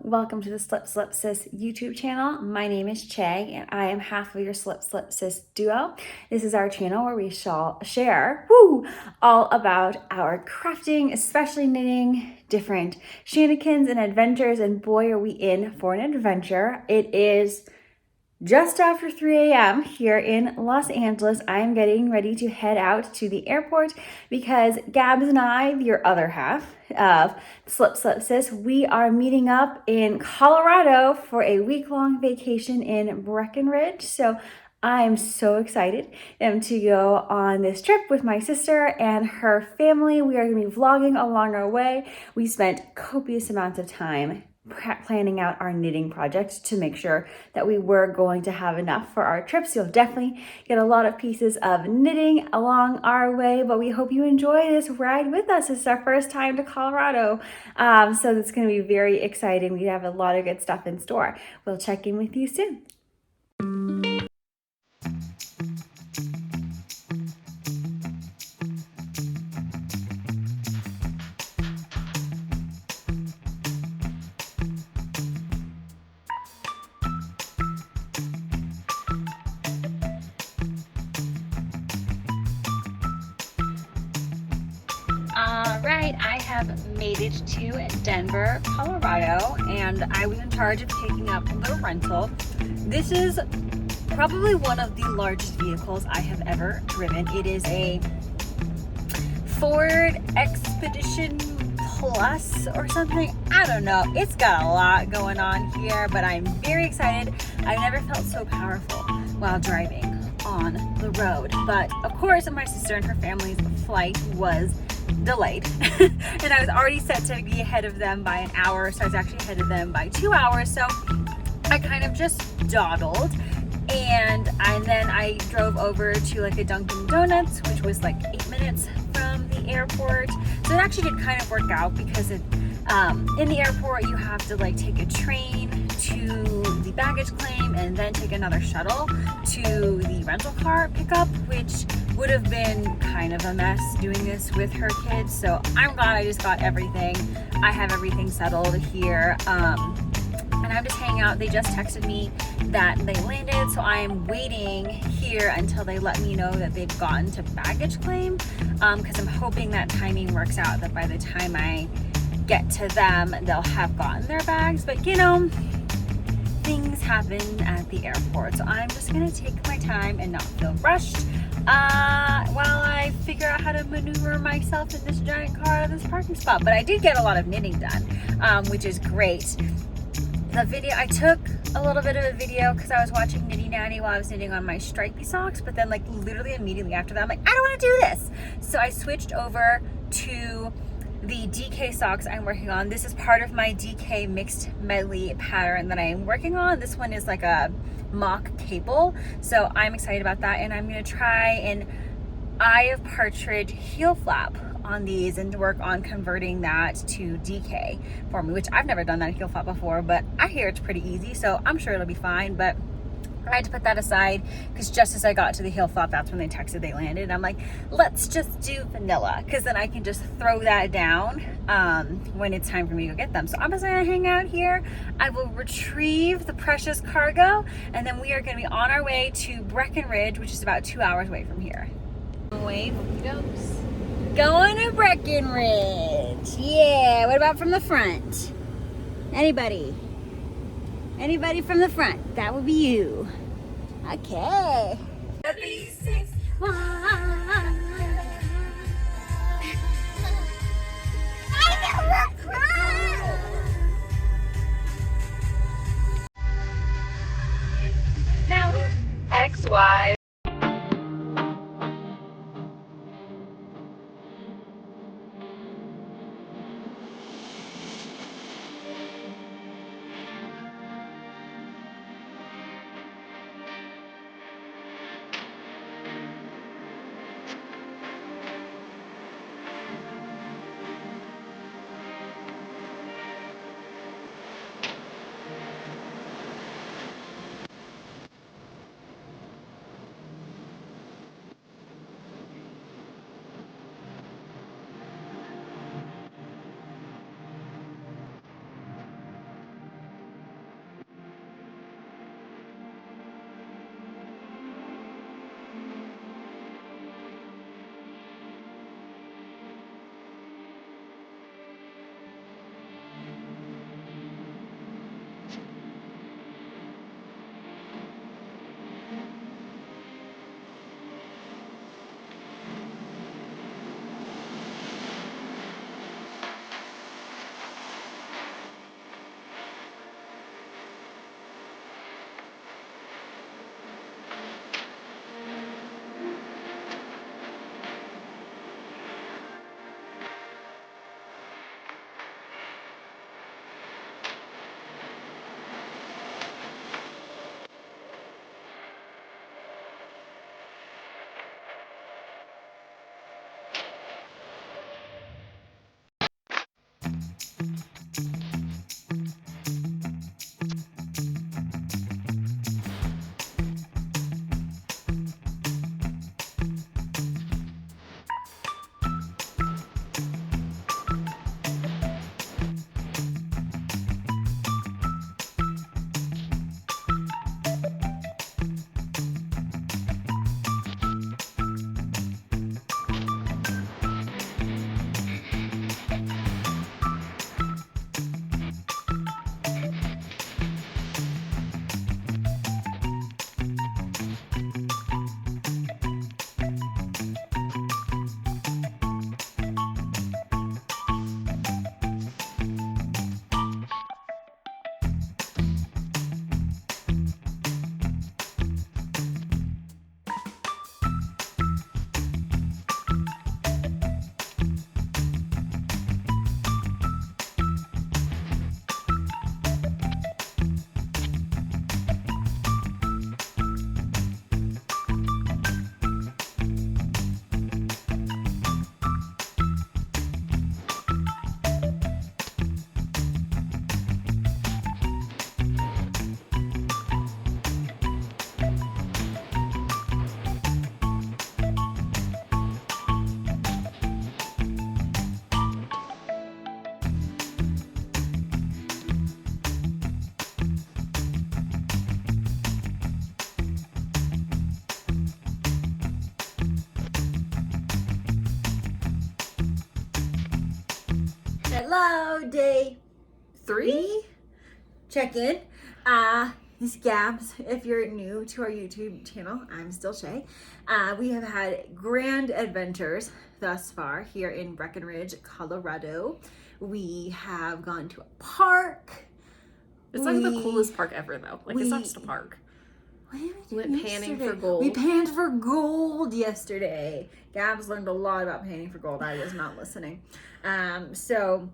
Welcome to the Slip Slip Sis YouTube channel. My name is Che and I am half of your Slip Slip Sis duo. This is our channel where we shall share all about our crafting, especially knitting, different shenanigans and adventures, and boy are we in for an adventure. It is just after 3 a.m. here in Los Angeles. I am getting ready to head out to the airport because Gabz and I, your other half of Slip Slip Sis, we are meeting up in Colorado for a week-long vacation in Breckenridge. So I am so excited to go on this trip with my sister and her family. We are going to be vlogging along our way. We spent copious amounts of time planning out our knitting project to make sure that we were going to have enough for our trips. You'll definitely get a lot of pieces of knitting along our way, but we hope you enjoy this ride with us. This is our first time to Colorado, so it's going to be very exciting. We have a lot of good stuff in store. We'll check in with you soon. Alright, I have made it to Denver, Colorado, and I was in charge of picking up the rental. This is probably one of the largest vehicles I have ever driven. It is a Ford Expedition Plus or something. I don't know. It's got a lot going on here, but I'm very excited. I've never felt so powerful while driving on the road. But of course, my sister and her family's flight was delayed and I was already set to be ahead of them by an hour, so I was actually ahead of them by 2 hours. So I kind of just dawdled, and then I drove over to like a Dunkin' Donuts, which was like 8 minutes from the airport. So it actually did kind of work out because in the airport you have to like take a train to the baggage claim and then take another shuttle to the rental car pickup, which would have been kind of a mess doing this with her kids. So I'm glad I just got everything. I have everything settled here, and I'm just hanging out. They just texted me that they landed, so I am waiting here until they let me know that they've gotten to baggage claim, because I'm hoping that timing works out, that by the time I get to them they'll have gotten their bags. But you know, things happen at the airport, so I'm just gonna take my time and not feel rushed while I figure out how to maneuver myself in this giant car out of this parking spot. But I did get a lot of knitting done, which is great. The video, I took a little bit of a video because I was watching Knitty Natty while I was knitting on my stripy socks, but then like literally immediately after that I'm like, I don't want to do this, so I switched over to the DK socks I'm working on. This is part of my DK mixed medley pattern that I am working on. This one is like a mock cable, so I'm excited about that, and I'm going to try an Eye of Partridge heel flap on these and work on converting that to DK for me, which I've never done that heel flap before, but I hear it's pretty easy, so I'm sure it'll be fine. But I had to put that aside because just as I got to the heel flap, that's when they texted they landed, and I'm like, let's just do vanilla, because then I can just throw that down when it's time for me to go get them. So I'm just gonna hang out here. I will retrieve the precious cargo, and then we are gonna be on our way to Breckenridge, which is about 2 hours away from here. Away goes. Going to Breckenridge. Yeah, what about from the front? Anybody? Anybody from the front? That would be you. Okay. Now, XY. Hello, day 3 check-in. This is Gabs. If you're new to our YouTube channel, I'm still Shay. We have had grand adventures thus far here in Breckenridge, Colorado. We have gone to a park. It's like the coolest park ever, though. Like, it's not just a park. What did we do? We went panning for gold. We panned for gold yesterday. Gabs learned a lot about panning for gold. I was not listening. So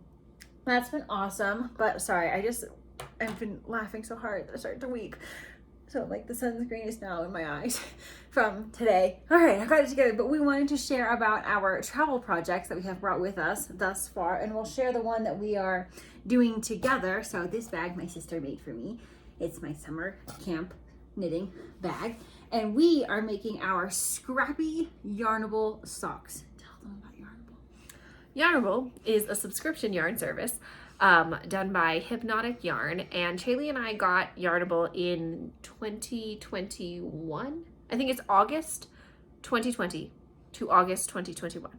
that's been awesome. But sorry, I've been laughing so hard that I started to weep. So like the sunscreen is now in my eyes from today. All right, I got it together. But we wanted to share about our travel projects that we have brought with us thus far. And we'll share the one that we are doing together. So this bag my sister made for me. It's my summer camp knitting bag, and we are making our scrappy Yarnable socks. Tell them about Yarnable. Yarnable is a subscription yarn service done by Hypnotic Yarn, and Chaley and I got Yarnable in 2021. I think it's August 2020 to August 2021,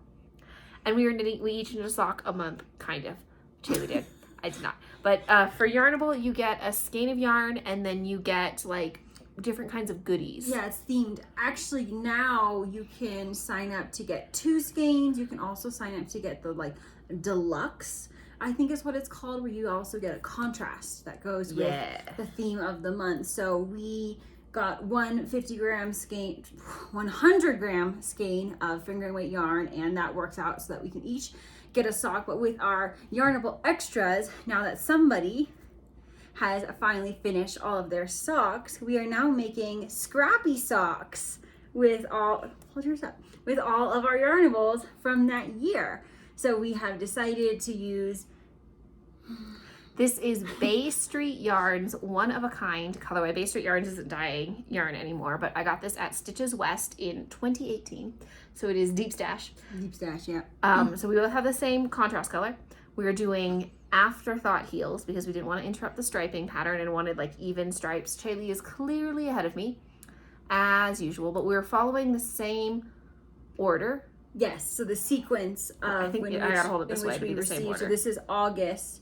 and we each knit a sock a month, kind of. Chaley did. I did not. But for Yarnable, you get a skein of yarn, and then you get like different kinds of goodies. Yeah, it's themed. Actually, now you can sign up to get 2 skeins. You can also sign up to get the like deluxe, I think is what it's called, where you also get a contrast that goes with the theme of the month. So we got one 50-gram skein, 100-gram skein of finger and weight yarn, and that works out so that we can each get a sock. But with our Yarnable extras, now that somebody has finally finished all of their socks, we are now making scrappy socks with all of our Yarnables from that year. So we have decided to use, this is Bay Street Yarns One of a Kind colorway. Bay Street Yarns isn't dyeing yarn anymore, but I got this at Stitches West in 2018. So it is Deep Stash. Deep Stash, yeah. So we both have the same contrast color. We're doing afterthought heels because we didn't want to interrupt the striping pattern and wanted like even stripes. Chaley is clearly ahead of me as usual, but we're following the same order. Yes, so the sequence of I think I gotta hold it this way to be the same order. So this is August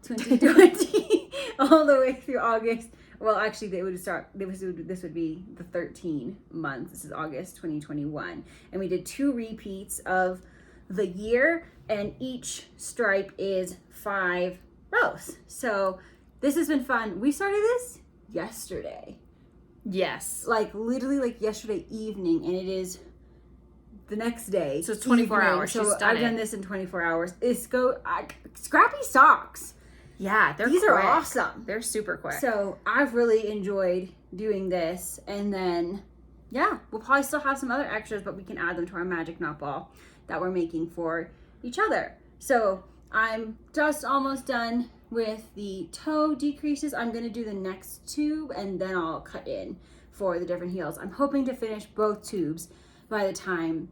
2020 all the way through August. Well, actually, this would be the 13 months. This is August 2021, and we did 2 repeats of the year, and each stripe is 5 rows. So this has been fun. We started this yesterday. Yes. Like literally like yesterday evening, and it is the next day. So it's 24 hours. So I've done this in 24 hours. It's scrappy socks. Yeah, These are awesome. They're super quick. So I've really enjoyed doing this, and then yeah, we'll probably still have some other extras, but we can add them to our magic knot ball that we're making for each other. So I'm just almost done with the toe decreases. I'm going to do the next tube and then I'll cut in for the different heels. I'm hoping to finish both tubes by the time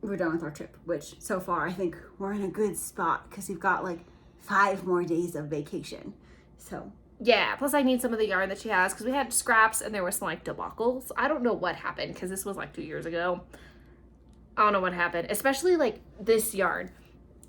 we're done with our trip, which so far I think we're in a good spot because we've got like 5 more days of vacation. So yeah, plus I need some of the yarn that she has because we had scraps and there were some like debacles. I don't know what happened because this was like 2 years ago. I don't know what happened, especially like this yarn.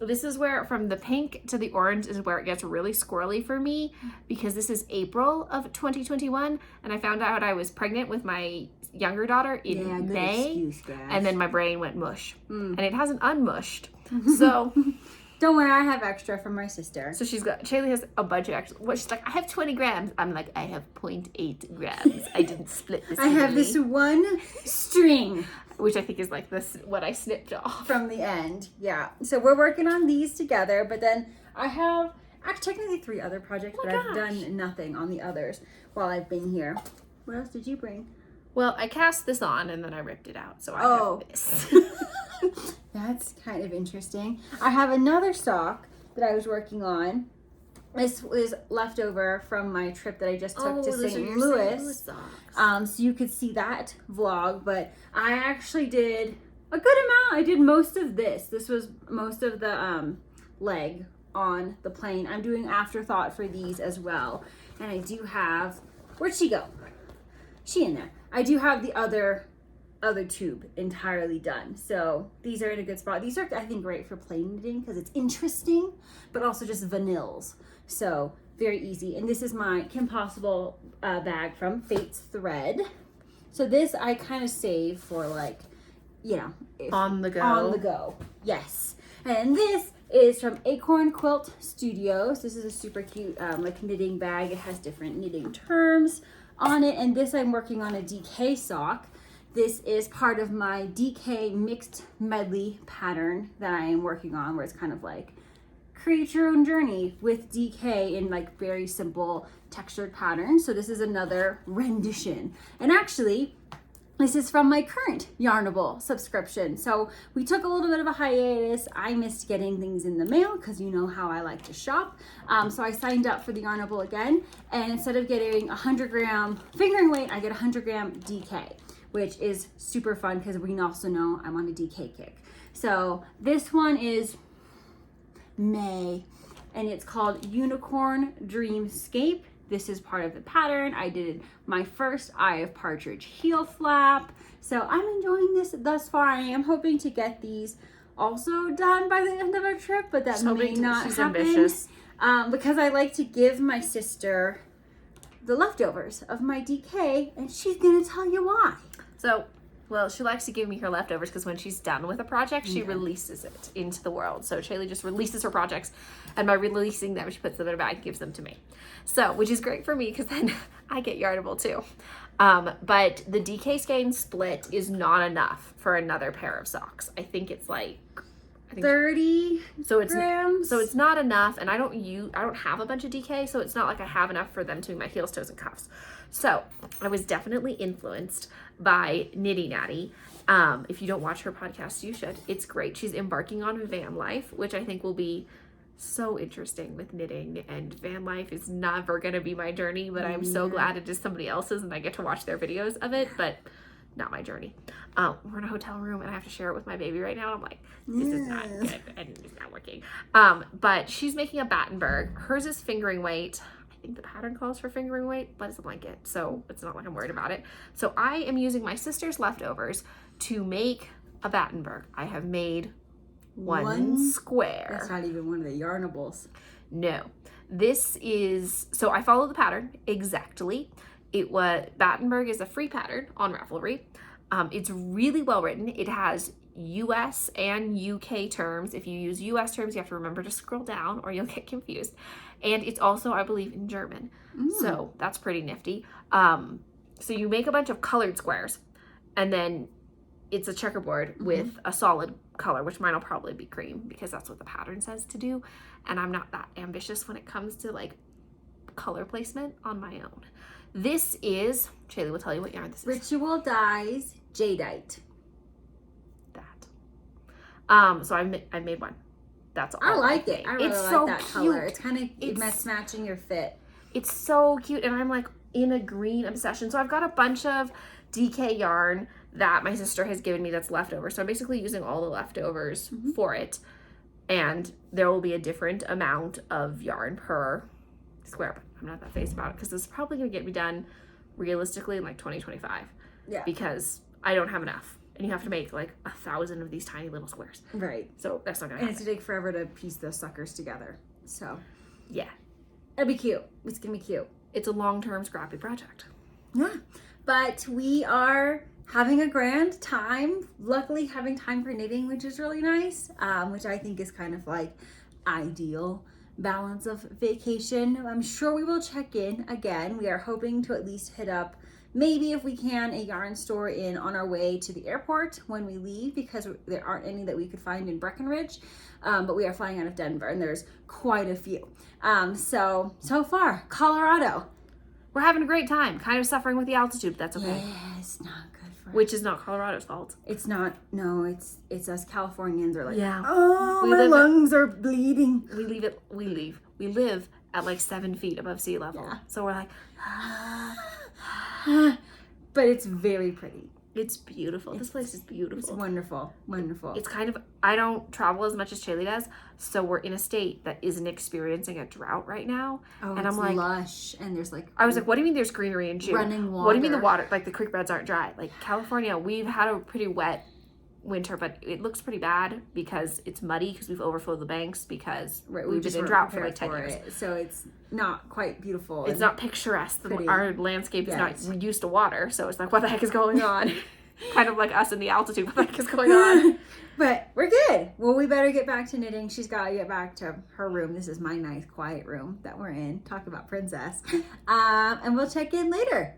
This is where from the pink to the orange is where it gets really squirrely for me because this is April of 2021 and I found out I was pregnant with my younger daughter in May and then my brain went mush and it hasn't unmushed. So don't worry, I have extra from my sister. So Shaylee has a bunch of extra. What she's like, I have 20 grams. I'm like, I have 0.8 grams. I didn't split this. I have this one string. Which I think is like this, what I snipped off. From the end, yeah. So we're working on these together, but then I have actually technically 3 other projects, but I've done nothing on the others while I've been here. What else did you bring? Well, I cast this on and then I ripped it out, so I have this. That's kind of interesting. I have another sock that I was working on. This was leftover from my trip that I just took to St. Louis. So you could see that vlog, but I actually did a good amount. I did most of this. This was most of the leg on the plane. I'm doing afterthought for these as well. And I do have, where'd she go? She in there. I do have the other tube entirely done. So these are in a good spot. These are, I think, great for plain knitting because it's interesting, but also just vanilles. So very easy. And this is my Kim Possible bag from Fate's Thread. So this I kind of save for like, you know. On the go. On the go. Yes. And this is from Acorn Quilt Studios. This is a super cute like knitting bag. It has different knitting terms on it. And this I'm working on a DK sock. This is part of my DK mixed medley pattern that I am working on, where it's kind of like create your own journey with DK in like very simple textured patterns. So this is another rendition. And actually, this is from my current Yarnable subscription. So we took a little bit of a hiatus. I missed getting things in the mail because you know how I like to shop. So I signed up for the Yarnable again. And instead of getting 100 gram fingering weight, I get 100 gram DK, which is super fun because we also know I'm on a DK kick. So this one is May, and it's called Unicorn Dreamscape. This is part of the pattern. I did my first Eye of Partridge heel flap. So I'm enjoying this thus far. I am hoping to get these also done by the end of our trip, but that may not happen. Ambitious. Because I like to give my sister the leftovers of my DK, and she's gonna tell you why. So, well, she likes to give me her leftovers because when she's done with a project, she releases it into the world. So Shaylee just releases her projects, and by releasing them, she puts them in a bag and gives them to me. So, which is great for me because then I get Yarnable too. But the DK skein split is not enough for another pair of socks. I think it's like 30 grams. So it's not enough, and I don't have a bunch of DK, so it's not like I have enough for them to be my heels, toes, and cuffs. So I was definitely influenced by Nitty Natty. If you don't watch her podcast, you should. It's great. She's embarking on van life, which I think will be so interesting with knitting, and van life is never going to be my journey, but I'm so glad it is somebody else's and I get to watch their videos of it, but not my journey. We're in a hotel room and I have to share it with my baby right now. I'm like, this is not good and it's not working. But she's making a Battenberg. Hers is fingering weight. I think the pattern calls for fingering weight, but it's a blanket, so it's not like I'm worried about it. So I am using my sister's leftovers to make a Battenberg. I have made one square. That's not even one of the Yarnables. No. This is, so I follow the pattern exactly. Battenberg is a free pattern on Ravelry. It's really well written. It has US and UK terms. If you use US terms, you have to remember to scroll down or you'll get confused. And it's also, I believe, in German. So that's pretty nifty. So you make a bunch of colored squares, and then it's a checkerboard with a solid color, which mine will probably be cream because that's what the pattern says to do. And I'm not that ambitious when it comes to like color placement on my own. This is, Shaylee will tell you what yarn this is. Ritual Dyes Jadeite. That. So I made one. That's all I like it. think. I really It's like so that cute. color. It's kind of It's- matching your fit. It's so cute, and I'm like in a green obsession. So I've got a bunch of DK yarn that my sister has given me that's leftover. So I'm basically using all the leftovers for it. And there will be a different amount of yarn per square. But I'm not that phased about it because this is probably going to get me done realistically in like 2025. Yeah. Because I don't have enough. And you have to make like 1,000 of these tiny little squares. Right. So that's not going to And happen. it's going to take forever to piece those suckers together. So. Yeah. It'll be cute. It's going to be cute. It's a long-term scrappy project. Yeah. But we are having a grand time. Luckily having time for knitting, which is really nice. Which I think is kind of like ideal balance of vacation. I'm sure we will check in again. We are hoping to at least hit up, maybe if we can, a yarn store on our way to the airport when we leave, because there aren't any that we could find in Breckenridge. But we are flying out of Denver and there's quite a few. So far, Colorado. We're having a great time. Kind of suffering with the altitude, but that's okay. Yeah, it's not good for us. Which is not Colorado's fault. It's not. No, it's us Californians are like, Yeah. oh, We my live lungs are bleeding. We live at like 7 feet above sea level. Yeah. So we're like, But it's very pretty. it's beautiful. This place is It's beautiful. wonderful, wonderful. It's kind of, I don't travel as much as Shaylee does, so we're in a state that isn't experiencing a drought right now. Oh, and it's I'm like, lush, and there's like. I was like, what do you mean there's greenery in June? Running What do you mean the water. water, like the creek beds aren't dry? Like California, we've had a pretty wet winter, but it looks pretty bad because it's muddy because we've overflowed the banks because Right, we've been in drought for like 10 years. So it's not quite beautiful. It's and not picturesque. pretty. Our landscape is Yes. not used to water, so it's like, what the heck is going on? Kind of like us in the altitude. What the heck is going on? But we're good. Well, we better get back to knitting. She's got to get back to her room. This is my nice, quiet room that we're in. Talk about princess. And we'll check in later.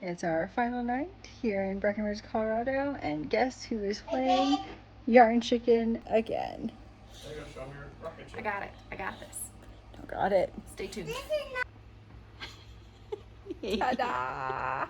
It's our final night here in Breckenridge, Colorado, and guess who is playing Yarn Chicken again? I got it. I got this. Got it. Stay tuned. Ta-da!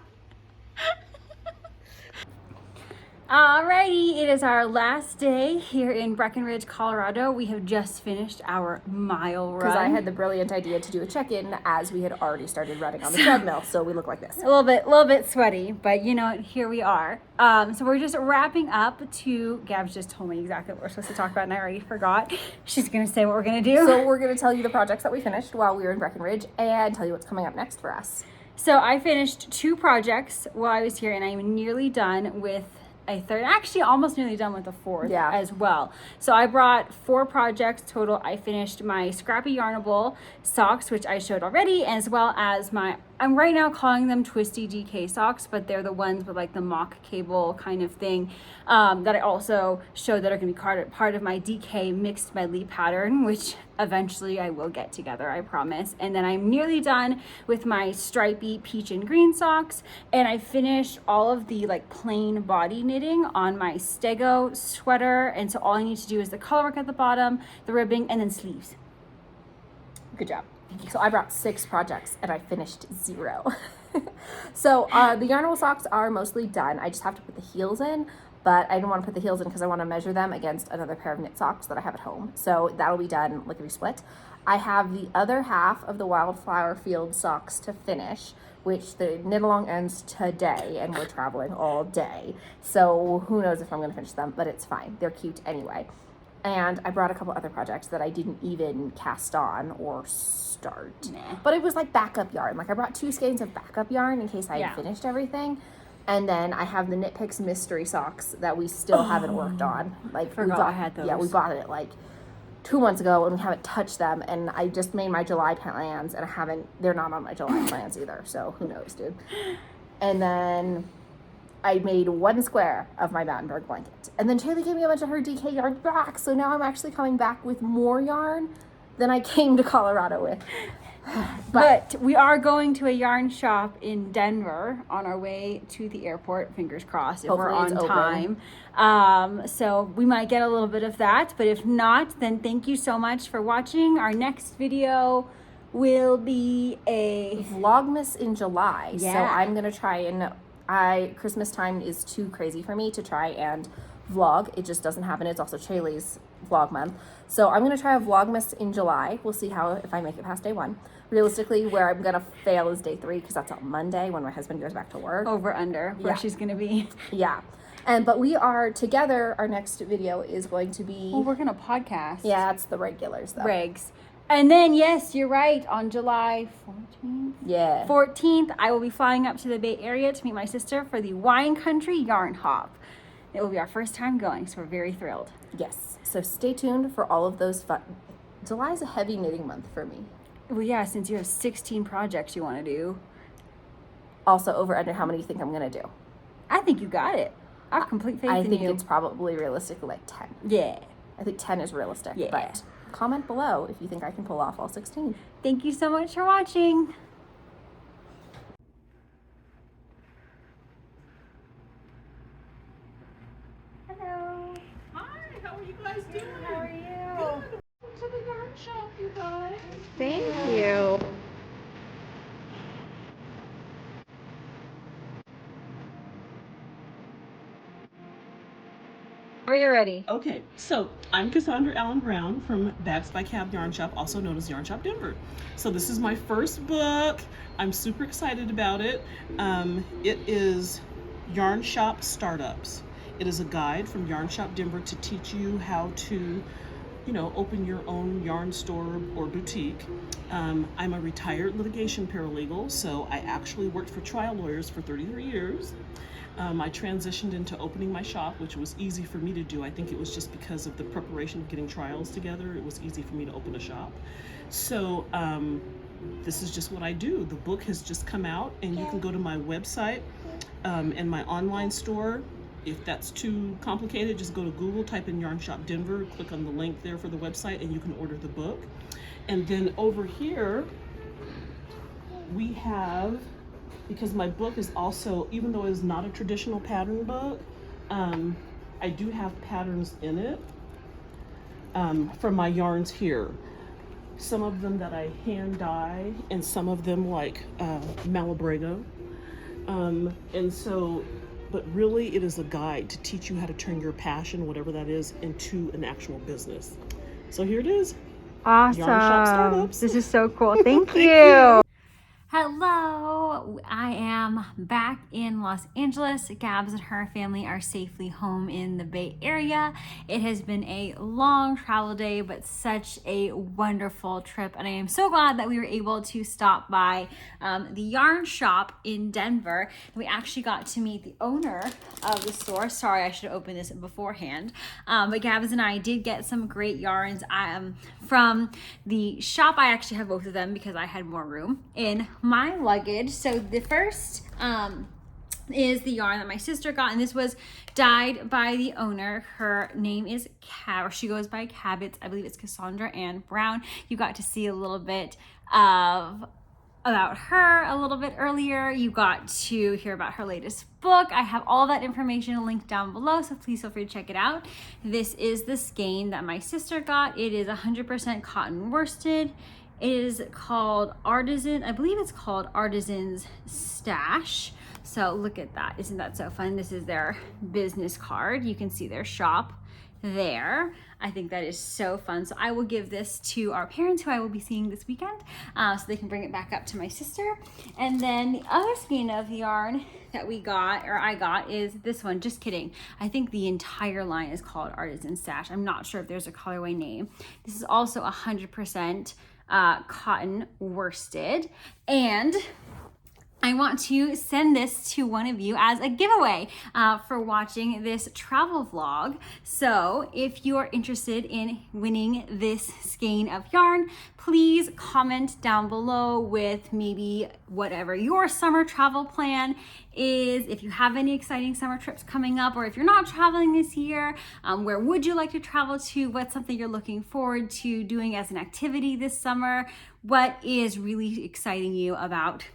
Alrighty, it is our last day here in Breckenridge, Colorado. We have just finished our mile run. Because I had the brilliant idea to do a check-in as we had already started running on the treadmill, so we look like this. A little bit sweaty, but you know what, here we are. So we're just wrapping up to, Gabs just told me exactly what we're supposed to talk about and I already forgot. She's gonna say what we're gonna do. So we're gonna tell you the projects that we finished while we were in Breckenridge and tell you what's coming up next for us. So I finished 2 projects while I was here and I'm nearly done with a third, actually almost nearly done with the 4th as well. So I brought 4 projects total. I finished my Scrappy Yarnable socks, which I showed already, as well as my, I'm right now calling them Twisty DK socks, but they're the ones with like the mock cable kind of thing that I also showed that are going to be part of my DK mixed medley pattern, which eventually I will get together, I promise. And then I'm nearly done with my stripy peach and green socks, and I finished all of the like plain body knitting on my Stego sweater, and so all I need to do is the color work at the bottom, the ribbing, and then sleeves. Good job. So I brought 6 projects and I finished 0. So the Yarnable socks are mostly done. I just have to put the heels in, but I didn't want to put the heels in because I want to measure them against another pair of knit socks that I have at home. So that'll be done lickety split. I have the other half of the Wildflower Field socks to finish, which the knit along ends today and we're traveling all day. So who knows if I'm going to finish them, but it's fine. They're cute anyway. And I brought a couple other projects that I didn't even cast on or start. Nah. But it was like backup yarn. Like I brought 2 skeins of backup yarn in case I had finished everything. And then I have the Knit Picks mystery socks that we still haven't worked on. Like I had those. Yeah, we bought it like 2 months ago and we haven't touched them. And I just made my July plans and they're not on my July plans either. So who knows, dude. And then I made 1 square of my Battenberg blanket. And then Shaylee gave me a bunch of her DK yarn back. So now I'm actually coming back with more yarn than I came to Colorado with. But we are going to a yarn shop in Denver on our way to the airport, fingers crossed, if we're on time. So we might get a little bit of that. But if not, then thank you so much for watching. Our next video will be a Vlogmas in July. Yeah. So I'm going to try and... Christmas time is too crazy for me to try and vlog. It just doesn't happen. It's also Shaylee's vlog month. So I'm going to try a Vlogmas in July. We'll see if I make it past day 1. Realistically, where I'm going to fail is day 3 because that's on Monday when my husband goes back to work. over under where she's going to be. Yeah. But we are together. Our next video is going to be... Well, we're going to podcast. Yeah, it's the regulars though. Regs. And then, yes, you're right, on July 14th? Yeah. 14th, I will be flying up to the Bay Area to meet my sister for the Wine Country Yarn Hop. It will be our first time going, so we're very thrilled. Yes. So stay tuned for all of those fun... July is a heavy knitting month for me. Well, yeah, since you have 16 projects you want to do. Also, over under how many you think I'm going to do? I think you got it. I have complete faith in you. I think it's probably realistically like 10. Yeah. I think 10 is realistic. Yeah. But comment below if you think I can pull off all 16. Thank you so much for watching. Hello. Hi, how are you guys doing? How are you? Good. Welcome to the yarn shop, you guys. Thank you. Are you ready? Okay, so I'm Cassandra Allen Brown from Gabz by Cae Yarn Shop, also known as Yarn Shop Denver. So this is my first book. I'm super excited about it. It is Yarn Shop Startups. It is a guide from Yarn Shop Denver to teach you how to, open your own yarn store or boutique. I'm a retired litigation paralegal, so I actually worked for trial lawyers for 33 years. I transitioned into opening my shop, which was easy for me to do. I think it was just because of the preparation of getting trials together. It was easy for me to open a shop. So this is just what I do. The book has just come out, and you can go to my website and my online store. If that's too complicated, just go to Google, type in Yarn Shop Denver, click on the link there for the website, and you can order the book. And then over here, we have because my book is also, even though it is not a traditional pattern book, I do have patterns in it from my yarns here. Some of them that I hand dye, and some of them like Malabrigo. And so, but really it is a guide to teach you how to turn your passion, whatever that is, into an actual business. So here it is. Yarn Shop Startups. This is so cool. Thank you. Hello, I am back in Los Angeles. Gabz and her family are safely home in the Bay Area. It has been a long travel day, but such a wonderful trip. And I am so glad that we were able to stop by the yarn shop in Denver. We actually got to meet the owner of the store. Sorry, I should have opened this beforehand. But Gabz and I did get some great yarns from the shop. I actually have both of them because I had more room in my luggage. So the first is the yarn that my sister got, and this was dyed by the owner. Her name is she goes by Cabot. I believe it's Cassandra Ann Brown. You got to see a little bit about her a little bit earlier. You got to hear about her latest book. I have all that information linked down below, so please feel free to check it out. This is the skein that my sister got. It is 100% cotton worsted. It is called Artisan. I believe it's called Artisan's Stash. So look at that. Isn't that so fun? This is their business card. You can see their shop there. I think that is so fun. So I will give this to our parents, who I will be seeing this weekend, so they can bring it back up to my sister. And then the other skein of yarn that we got, or I got, is this one. Just kidding. I think the entire line is called Artisan Stash. I'm not sure if there's a colorway name. This is also 100% cotton worsted, and I want to send this to one of you as a giveaway for watching this travel vlog. So if you are interested in winning this skein of yarn, please comment down below with maybe whatever your summer travel plan is. If you have any exciting summer trips coming up, or if you're not traveling this year, where would you like to travel to? What's something you're looking forward to doing as an activity this summer? What is really exciting you about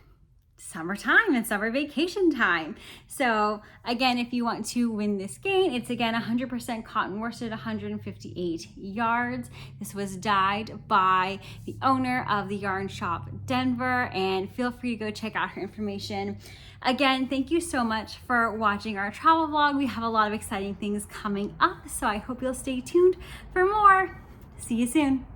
summertime and summer vacation time? So again, if you want to win this skein, it's again 100% cotton worsted, 158 yards. This was dyed by the owner of the yarn shop Denver, and feel free to go check out her information. Again, thank you so much for watching our travel vlog. We have a lot of exciting things coming up, so I hope you'll stay tuned for more. See you soon.